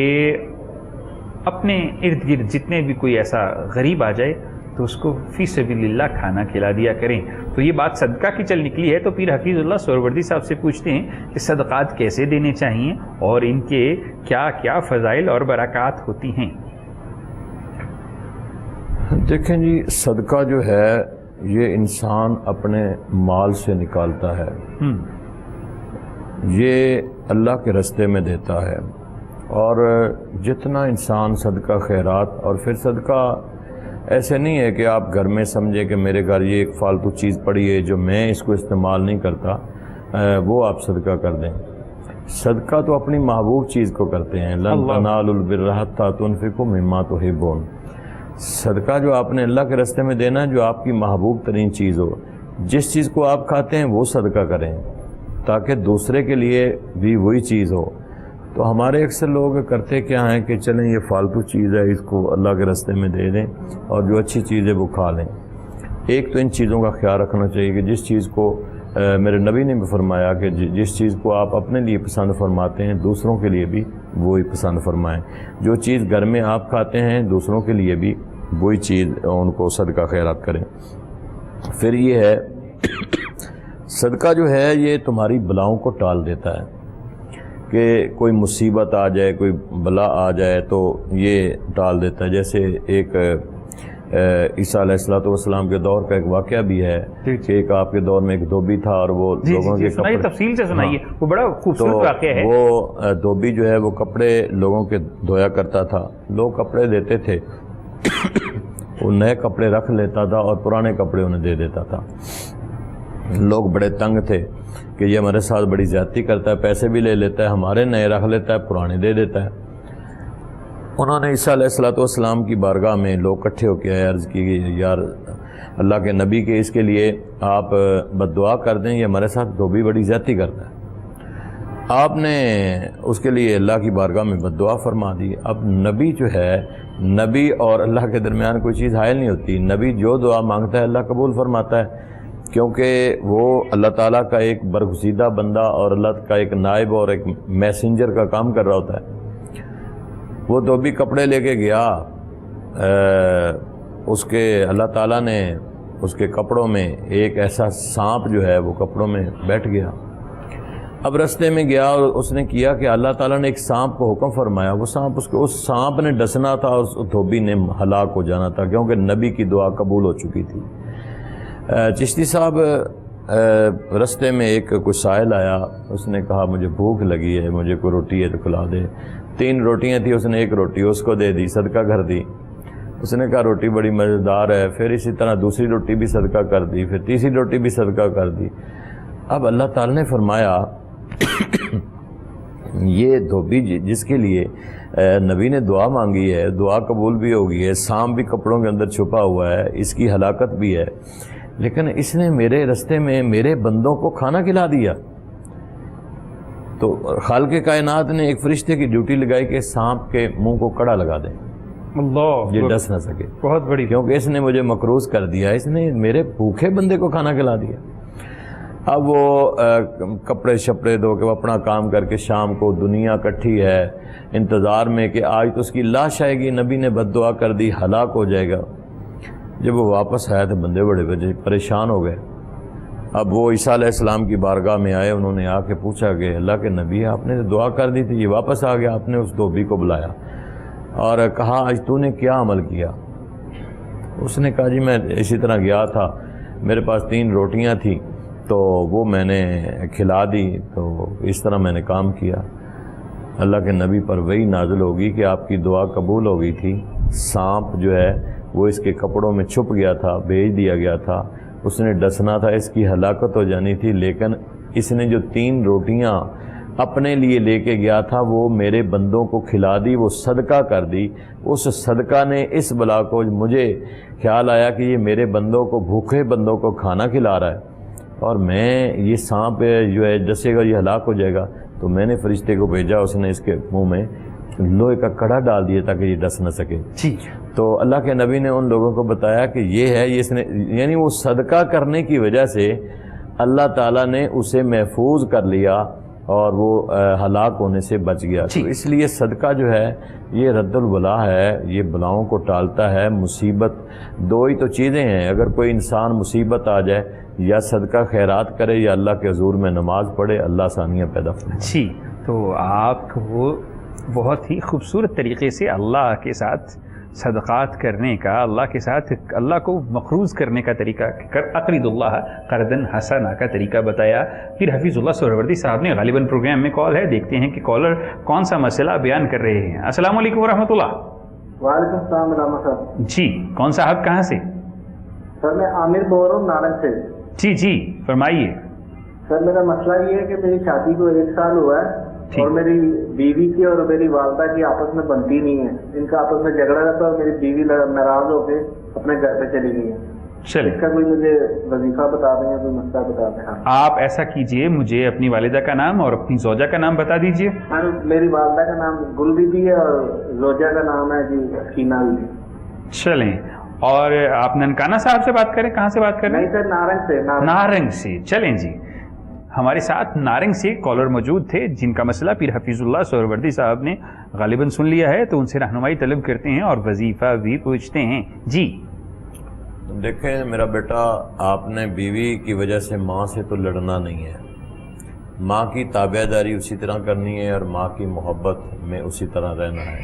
اپنے ارد گرد جتنے بھی کوئی ایسا غریب آ جائے تو اس کو فی سبیل اللہ کھانا کھلا دیا کریں۔ تو یہ بات صدقہ کی چل نکلی ہے، تو پیر حفیظ اللہ سہروردی صاحب سے پوچھتے ہیں کہ صدقات کیسے دینے چاہیے اور ان کے کیا کیا فضائل اور برکات ہوتی ہیں؟ دیکھیں جی، صدقہ جو ہے یہ انسان اپنے مال سے نکالتا ہے، یہ اللہ کے راستے میں دیتا ہے، اور جتنا انسان صدقہ خیرات، اور پھر صدقہ ایسے نہیں ہے کہ آپ گھر میں سمجھے کہ میرے گھر یہ ایک فالتو چیز پڑی ہے جو میں اس کو استعمال نہیں کرتا، وہ آپ صدقہ کر دیں۔ صدقہ تو اپنی محبوب چیز کو کرتے ہیں، لن تنالوا البر حتی تنفقوا مما تحبون۔ صدقہ جو آپ نے اللہ کے راستے میں دینا ہے، جو آپ کی محبوب ترین چیز ہو، جس چیز کو آپ کھاتے ہیں وہ صدقہ کریں تاکہ دوسرے کے لیے بھی وہی چیز ہو۔ تو ہمارے اکثر لوگ کرتے کیا ہیں کہ چلیں یہ فالتو چیز ہے، اس کو اللہ کے راستے میں دے دیں، اور جو اچھی چیز ہے وہ کھا لیں۔ ایک تو ان چیزوں کا خیال رکھنا چاہیے کہ جس چیز کو میرے نبی نے بھی فرمایا کہ جس چیز کو آپ اپنے لیے پسند فرماتے ہیں دوسروں کے لیے بھی وہی پسند فرمائیں۔ جو چیز گھر میں آپ کھاتے ہیں دوسروں کے لیے بھی وہی چیز ان کو صدقہ خیرات کریں۔ پھر یہ ہے صدقہ جو ہے یہ تمہاری بلاؤں کو ٹال دیتا ہے، کہ کوئی مصیبت آ جائے، کوئی بلا آ جائے تو یہ ٹال دیتا ہے۔ جیسے ایک عیسیٰ علیہ السلام کے دور کا ایک واقعہ بھی ہے کہ ایک آپ کے دور میں ایک دھوبی تھا، اور وہ لوگوں کے کپڑے، تفصیل سے سنائیے، وہ بڑا خوبصورت واقعہ ہے۔ وہ دھوبی جو ہے وہ کپڑے لوگوں کے دھویا کرتا تھا، لوگ کپڑے دیتے تھے، وہ نئے کپڑے رکھ لیتا تھا اور پرانے کپڑے انہیں دے دیتا تھا۔ لوگ بڑے تنگ تھے کہ یہ ہمارے ساتھ بڑی زیادتی کرتا ہے، پیسے بھی لے لیتا ہے، ہمارے نئے رکھ لیتا ہے، پرانے دے دیتا ہے۔ انہوں نے عیسیٰ علیہ السلام کی بارگاہ میں لوگ اکٹھے ہو کے عرض کی کہ یار اللہ کے نبی کے اس کے لیے آپ بد دعا کر دیں، یہ ہمارے ساتھ دھوبی بڑی زیادتی کرتا ہے۔ آپ نے اس کے لیے اللہ کی بارگاہ میں بد دعا فرما دی۔ اب نبی جو ہے، نبی اور اللہ کے درمیان کوئی چیز حائل نہیں ہوتی، نبی جو دعا مانگتا ہے اللہ قبول فرماتا ہے، کیونکہ وہ اللہ تعالیٰ کا ایک برگزیدہ بندہ اور اللہ کا ایک نائب اور ایک میسنجر کا کام کر رہا ہوتا ہے۔ وہ دھوبی کپڑے لے کے گیا، اس کے اللہ تعالیٰ نے اس کے کپڑوں میں ایک ایسا سانپ جو ہے وہ کپڑوں میں بیٹھ گیا۔ اب رستے میں گیا اور اس نے کیا کہ اللہ تعالیٰ نے ایک سانپ کو حکم فرمایا، وہ سانپ اس سانپ نے ڈسنا تھا اور اس دھوبی نے ہلاک ہو جانا تھا، کیونکہ نبی کی دعا قبول ہو چکی تھی۔ چشتی صاحب رستے میں ایک کوئی سائل آیا، اس نے کہا مجھے بھوک لگی ہے، مجھے کوئی روٹی ہے تو کھلا دے۔ 3 روٹیاں تھیں، اس نے ایک روٹی اس کو دے دی، صدقہ کر دی۔ اس نے کہا روٹی بڑی مزیدار ہے، پھر اسی طرح دوسری روٹی بھی صدقہ کر دی، پھر تیسری روٹی بھی صدقہ کر دی۔ اب اللہ تعالیٰ نے فرمایا یہ دھوبی جس کے لیے نبی نے دعا مانگی ہے، دعا قبول بھی ہوگی ہے، سانپ بھی کپڑوں کے اندر چھپا ہوا ہے، اس کی ہلاکت بھی ہے، لیکن اس نے میرے رستے میں میرے بندوں کو کھانا کھلا دیا۔ تو خالق کائنات نے ایک فرشتے کی ڈیوٹی لگائی کہ سانپ کے منہ کو کڑا لگا دیں، اللہ یہ ڈس نہ سکے، بہت بڑی، کیونکہ اس نے مجھے مقروض کر دیا، اس نے میرے بھوکے بندے کو کھانا کھلا دیا۔ اب وہ کپڑے شپڑے دھو کے اپنا کام کر کے شام کو دنیا اکٹھی ہے انتظار میں کہ آج تو اس کی لاش آئے گی، نبی نے بد دعا کر دی، ہلاک ہو جائے گا۔ جب وہ واپس آیا تو بندے بڑے پریشان ہو گئے۔ اب وہ عیسیٰ علیہ السلام کی بارگاہ میں آئے، انہوں نے آ کے پوچھا کہ اللہ کے نبی آپ نے دعا کر دی تھی، یہ واپس آ گیا۔ آپ نے اس دھوبی کو بلایا اور کہا آج تو نے کیا عمل کیا؟ اس نے کہا جی میں اسی طرح گیا تھا، میرے پاس 3 روٹیاں تھیں تو وہ میں نے کھلا دی، تو اس طرح میں نے کام کیا۔ اللہ کے نبی پر وہی نازل ہوگی کہ آپ کی دعا قبول ہو گئی تھی، سانپ جو ہے وہ اس کے کپڑوں میں چھپ گیا تھا، بھیج دیا گیا تھا، اس نے ڈسنا تھا، اس کی ہلاکت ہو جانی تھی، لیکن اس نے جو 3 روٹیاں اپنے لیے لے کے گیا تھا وہ میرے بندوں کو کھلا دی، وہ صدقہ کر دی۔ اس صدقہ نے اس بلا کو، مجھے خیال آیا کہ یہ میرے بندوں کو، بھوکے بندوں کو کھانا کھلا رہا ہے اور میں یہ سانپ جو ہے ڈسے گا، یہ ہلاک ہو جائے گا، تو میں نے فرشتے کو بھیجا، اس نے اس کے منہ میں لوہے کا کڑا ڈال دیا تاکہ یہ ڈس نہ سکے۔ جی، تو اللہ کے نبی نے ان لوگوں کو بتایا کہ یہ ہے، یہ اس نے، یعنی وہ صدقہ کرنے کی وجہ سے اللہ تعالیٰ نے اسے محفوظ کر لیا اور وہ ہلاک ہونے سے بچ گیا۔ تو اس لیے صدقہ جو ہے یہ رد البلا ہے، یہ بلاؤں کو ٹالتا ہے۔ مصیبت 2 ہی تو چیزیں ہیں، اگر کوئی انسان مصیبت آ جائے یا صدقہ خیرات کرے یا اللہ کے حضور میں نماز پڑھے، اللہ آسانیاں پیدا فرمائے۔ جی، تو آپ کو بہت ہی خوبصورت طریقے سے اللہ کے ساتھ صدقات کرنے کا، اللہ کے ساتھ اللہ کو مقروض کرنے کا طریقہ، اقرض اللہ قرضا حسنا کا طریقہ بتایا۔ پھر حفیظ اللہ سہروردی صاحب نے، غالباً پروگرام میں کال ہے، دیکھتے ہیں کہ کالر کون سا مسئلہ بیان کر رہے ہیں۔ السلام علیکم ورحمۃ اللہ۔ وعلیکم السلام علامہ صاحب۔ جی، کون صاحب کہاں سے؟ سر میں عامر بول رہا ہوں نارنگ سے۔ جی فرمائیے۔ سر میرا مسئلہ یہ ہے کہ میری شادی کو 1 سال ہوا ہے اور میری بیوی کی اور میری والدہ کی آپس میں بنتی نہیں ہے، ان کا آپس میں جھگڑا رہتا ہے اور میری بیوی ناراض ہو کے اپنے گھر پہ چلی گئی ہے۔ چلیں، اس کا کوئی مجھے وظیفہ بتا دیں یا کوئی مسئلہ بتا دیں۔ آپ ایسا کیجئے، مجھے اپنی والدہ کا نام اور اپنی زوجہ کا نام بتا دیجئے۔ میری والدہ کا نام گل بی بی ہے اور زوجہ کا نام ہے جی حسینہ بی۔ چلیں، اور آپ ننکانہ صاحب سے بات کریں، کہاں سے بات کر رہے ہیں؟ نہیں سر، نارنگ سے۔ نارنگ سے، چلیں جی، ہمارے ساتھ نارنگ سے کالر موجود تھے جن کا مسئلہ پیر حفیظ اللہ سہروردی صاحب نے غالباً سن لیا ہے، تو ان سے رہنمائی طلب کرتے ہیں اور وظیفہ بھی پوچھتے ہیں۔ جی دیکھیں میرا بیٹا، آپ نے بیوی کی وجہ سے ماں سے تو لڑنا نہیں ہے، ماں کی تابع داری اسی طرح کرنی ہے اور ماں کی محبت میں اسی طرح رہنا ہے۔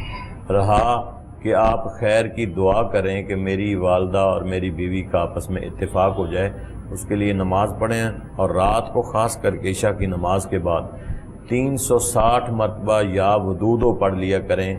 رہا کہ آپ خیر کی دعا کریں کہ میری والدہ اور میری بیوی کا آپس میں اتفاق ہو جائے، اس کے لیے نماز پڑھیں اور رات کو خاص کر کے عشاء کی نماز کے بعد 360 مرتبہ یا ودودو پڑھ لیا کریں،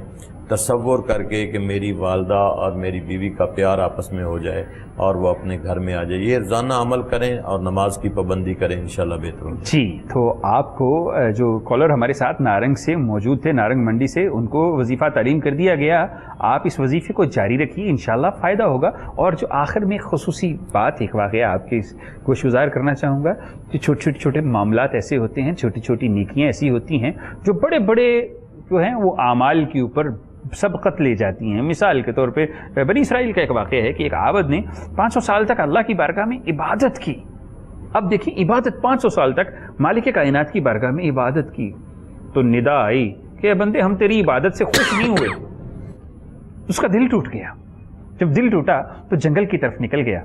تصور کر کے کہ میری والدہ اور میری بیوی کا پیار آپس میں ہو جائے اور وہ اپنے گھر میں آ جائے۔ یہ روزانہ عمل کریں اور نماز کی پابندی کریں، انشاءاللہ بہتر ہوگا۔ جی، تو آپ کو جو کالر ہمارے ساتھ نارنگ سے موجود تھے، نارنگ منڈی سے، ان کو وظیفہ تعلیم کر دیا گیا۔ آپ اس وظیفے کو جاری رکھیے، انشاءاللہ فائدہ ہوگا۔ اور جو آخر میں خصوصی بات، ایک واقعہ آپ کے گوش گزار کرنا چاہوں گا کہ چھوٹے معاملات ایسے ہوتے ہیں، چھوٹی چھوٹی نیکیاں ایسی ہوتی ہیں جو بڑے بڑے جو ہیں وہ اعمال کے اوپر سبقت لے جاتی ہیں۔ مثال کے طور پہ بنی اسرائیل کا ایک واقعہ ہے کہ ایک عابد نے 500 سال تک اللہ کی بارگاہ میں عبادت کی۔ اب دیکھیں، عبادت 500 سال تک مالک کائنات کی بارگاہ میں عبادت کی، تو ندا آئی کہ اے بندے، ہم تیری عبادت سے خوش نہیں ہوئے۔ اس کا دل ٹوٹ گیا۔ جب دل ٹوٹا تو جنگل کی طرف نکل گیا۔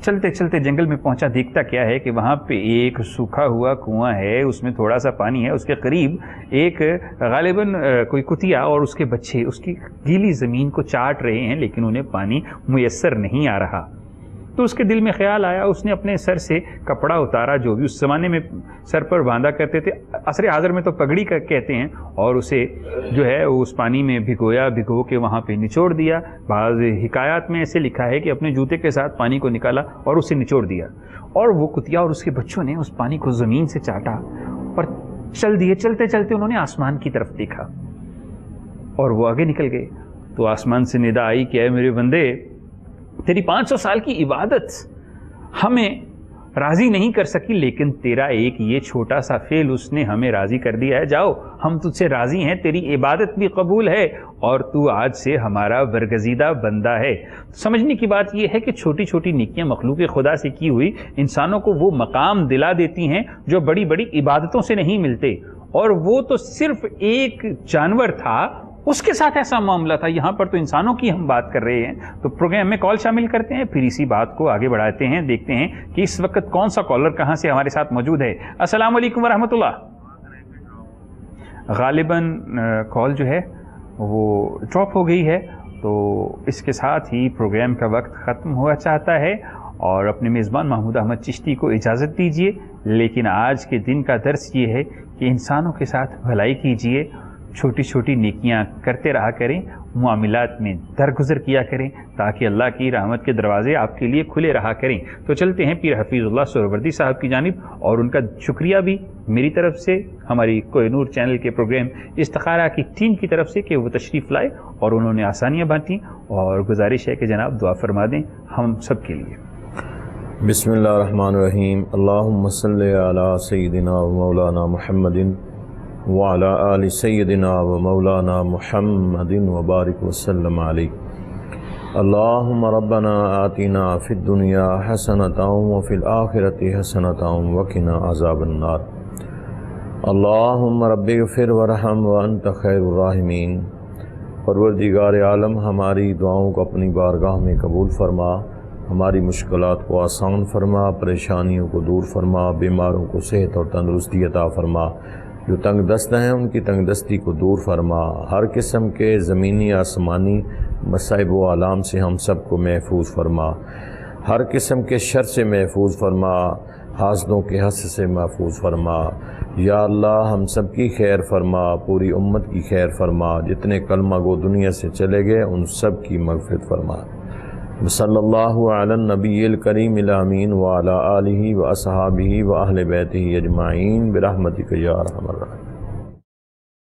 چلتے چلتے جنگل میں پہنچا، دیکھتا کیا ہے کہ وہاں پہ ایک سوکھا ہوا کنواں ہے، اس میں تھوڑا سا پانی ہے، اس کے قریب ایک غالباً کوئی کتیا اور اس کے بچے اس کی گیلی زمین کو چاٹ رہے ہیں، لیکن انہیں پانی میسر نہیں آ رہا۔ تو اس کے دل میں خیال آیا، اس نے اپنے سر سے کپڑا اتارا، جو بھی اس زمانے میں سر پر باندھا کرتے تھے، عصر حاضر میں تو پگڑی کہتے ہیں، اور اسے جو ہے اس پانی میں بھگو کے وہاں پہ نچوڑ دیا۔ بعض حکایات میں ایسے لکھا ہے کہ اپنے جوتے کے ساتھ پانی کو نکالا اور اسے نچوڑ دیا، اور وہ کتیا اور اس کے بچوں نے اس پانی کو زمین سے چاٹا اور چل دیے۔ چلتے چلتے انہوں نے آسمان کی طرف دیکھا اور وہ آگے نکل گئے، تو آسمان سے ندا آئی کہ اے میرے بندے، تیری 500 سال کی عبادت ہمیں راضی نہیں کر سکی، لیکن تیرا ایک یہ چھوٹا سا فعل اس نے ہمیں راضی کر دیا ہے۔ جاؤ، ہم تجھ سے راضی ہیں، تیری عبادت بھی قبول ہے اور تو آج سے ہمارا برگزیدہ بندہ ہے۔ سمجھنے کی بات یہ ہے کہ چھوٹی چھوٹی نیکیاں مخلوق خدا سے کی ہوئی انسانوں کو وہ مقام دلا دیتی ہیں جو بڑی بڑی عبادتوں سے نہیں ملتے، اور وہ تو صرف ایک جانور تھا، اس کے ساتھ ایسا معاملہ تھا، یہاں پر تو انسانوں کی ہم بات کر رہے ہیں۔ تو پروگرام میں کال شامل کرتے ہیں، پھر اسی بات کو آگے بڑھاتے ہیں، دیکھتے ہیں کہ اس وقت کون سا کالر کہاں سے ہمارے ساتھ موجود ہے۔ السلام علیکم ورحمۃ اللہ۔ غالباً کال جو ہے وہ ڈراپ ہو گئی ہے، تو اس کے ساتھ ہی پروگرام کا وقت ختم ہوا چاہتا ہے، اور اپنے میزبان محمود احمد چشتی کو اجازت دیجیے، لیکن آج کے دن کا درس یہ ہے کہ انسانوں کے ساتھ بھلائی کیجیے، چھوٹی چھوٹی نیکیاں کرتے رہا کریں، معاملات میں درگزر کیا کریں، تاکہ اللہ کی رحمت کے دروازے آپ کے لیے کھلے رہا کریں۔ تو چلتے ہیں پیر حفیظ اللہ سہروردی صاحب کی جانب، اور ان کا شکریہ بھی میری طرف سے، ہماری کوہ نور چینل کے پروگرام استخارہ کی ٹیم کی طرف سے کہ وہ تشریف لائے اور انہوں نے آسانیاں بانٹیں، اور گزارش ہے کہ جناب دعا فرما دیں ہم سب کے لیے۔ بسم اللہ الرحمن الرحیم، اللہم صلی علی سیدنا و مولانا محمد وعلی آل سیدنا و مولانا محمد وبارک وسلم علیہ۔ اللہم ربنا آتنا فی الدنیا حسنۃ وفی الآخرۃ حسنۃ وقنا عذاب النار۔ اللہم رب اغفر ورحم وانت خیر الراحمین۔ پروردگار عالم، ہماری دعاؤں کو اپنی بارگاہ میں قبول فرما، ہماری مشکلات کو آسان فرما، پریشانیوں کو دور فرما، بیماروں کو صحت اور تندرستی عطا فرما، جو تنگ دست ہیں ان کی تنگ دستی کو دور فرما، ہر قسم کے زمینی آسمانی مصائب و آلام سے ہم سب کو محفوظ فرما، ہر قسم کے شر سے محفوظ فرما، حاسدوں کے حسد سے محفوظ فرما۔ یا اللہ، ہم سب کی خیر فرما، پوری امت کی خیر فرما، جتنے کلمہ گو دنیا سے چلے گئے ان سب کی مغفرت فرما۔ صلی اللہ علی النبی الکریم الامین وعلی آلہ و اصحابہ و اہل بیتہ اجمعین برحمتک یا ارحم الراحمین۔